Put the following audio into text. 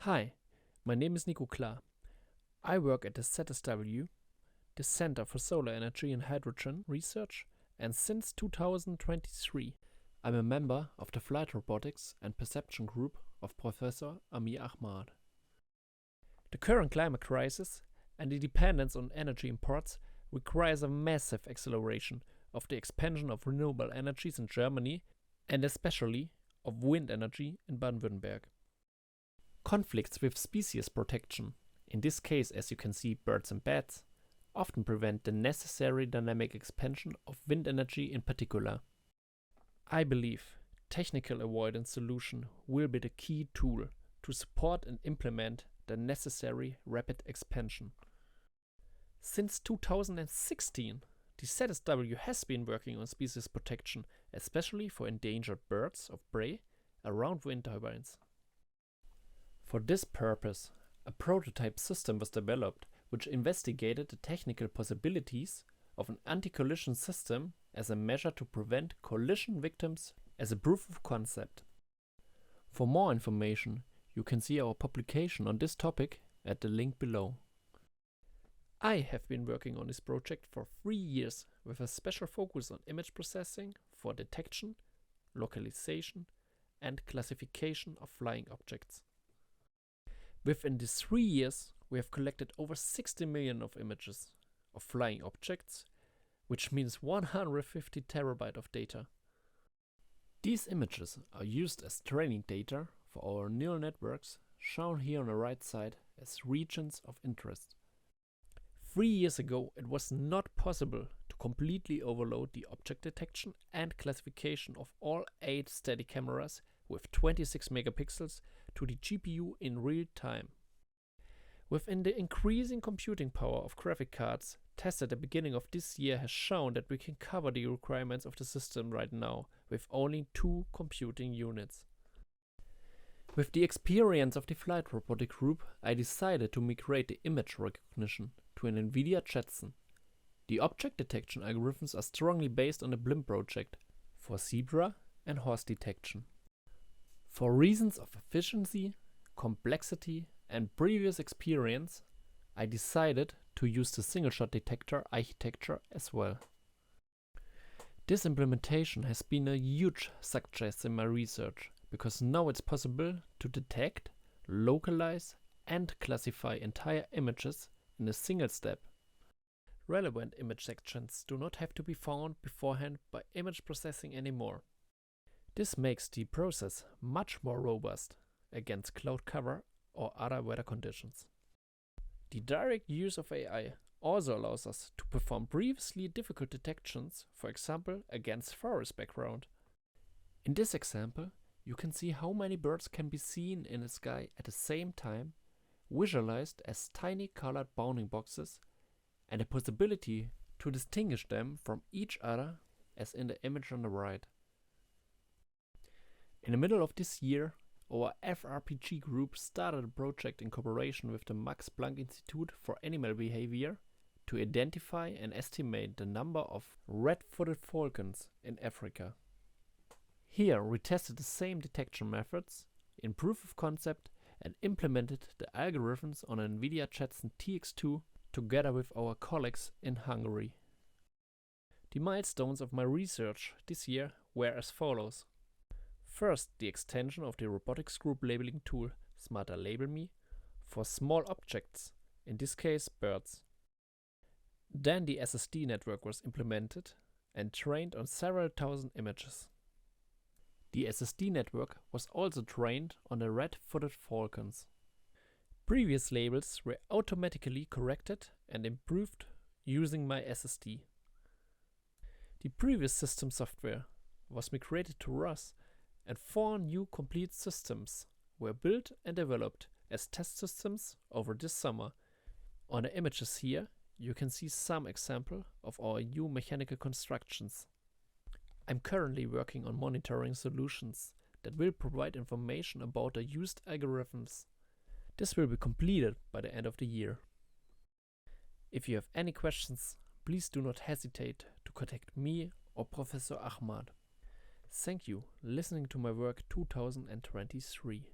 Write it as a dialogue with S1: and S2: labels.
S1: Hi, my name is Nico Klar. I work at the ZSW, the Center for Solar Energy and Hydrogen Research, and since 2023 I'm a member of the Flight Robotics and Perception Group of Professor Amir Ahmad. The current climate crisis and the dependence on energy imports requires a massive acceleration of the expansion of renewable energies in Germany and especially of wind energy in Baden-Württemberg. Conflicts with species protection, in this case as you can see birds and bats, often prevent the necessary dynamic expansion of wind energy in particular. I believe technical avoidance solution will be the key tool to support and implement the necessary rapid expansion. Since 2016, the ZSW has been working on species protection, especially for endangered birds of prey around wind turbines. For this purpose, a prototype system was developed which investigated the technical possibilities of an anti-collision system as a measure to prevent collision victims as a proof of concept. For more information, you can see our publication on this topic at the link below. I have been working on this project for 3 years with a special focus on image processing for detection, localization and classification of flying objects. Within these 3 years, we have collected over 60 million of images of flying objects, which means 150 terabyte of data. These images are used as training data for our neural networks, shown here on the right side as regions of interest. 3 years ago, it was not possible to completely overload the object detection and classification of all 8 static cameras with 26 megapixels to the GPU in real time. Within the increasing computing power of graphic cards tested at the beginning of this year has shown that we can cover the requirements of the system right now with only 2 computing units. With the experience of the Flight Robotic Group, I decided to migrate the image recognition to an NVIDIA Jetson. The object detection algorithms are strongly based on the BLIM project for zebra and horse detection. For reasons of efficiency, complexity and previous experience, I decided to use the single-shot detector architecture as well. This implementation has been a huge success in my research because now it's possible to detect, localize and classify entire images in a single step. Relevant image sections do not have to be found beforehand by image processing anymore. This makes the process much more robust against cloud cover or other weather conditions. The direct use of AI also allows us to perform previously difficult detections, for example against forest background. In this example, you can see how many birds can be seen in the sky at the same time, visualized as tiny colored bounding boxes, and the possibility to distinguish them from each other as in the image on the right. In the middle of this year, our FRPG group started a project in cooperation with the Max Planck Institute for Animal Behavior to identify and estimate the number of red-footed falcons in Africa. Here we tested the same detection methods in proof of concept and implemented the algorithms on an NVIDIA Jetson TX2 together with our colleagues in Hungary. The milestones of my research this year were as follows. First, the extension of the robotics group labeling tool Smarter Label Me for small objects, in this case birds. Then the SSD network was implemented and trained on several thousand images. The SSD network was also trained on the red-footed falcons. Previous labels were automatically corrected and improved using my SSD. The previous system software was migrated to ROS and 4 new complete systems were built and developed as test systems over this summer. On the images here, you can see some example of our new mechanical constructions. I'm currently working on monitoring solutions that will provide information about the used algorithms. This will be completed by the end of the year. If you have any questions, please do not hesitate to contact me or Professor Ahmad. Thank you listening to my work 2023.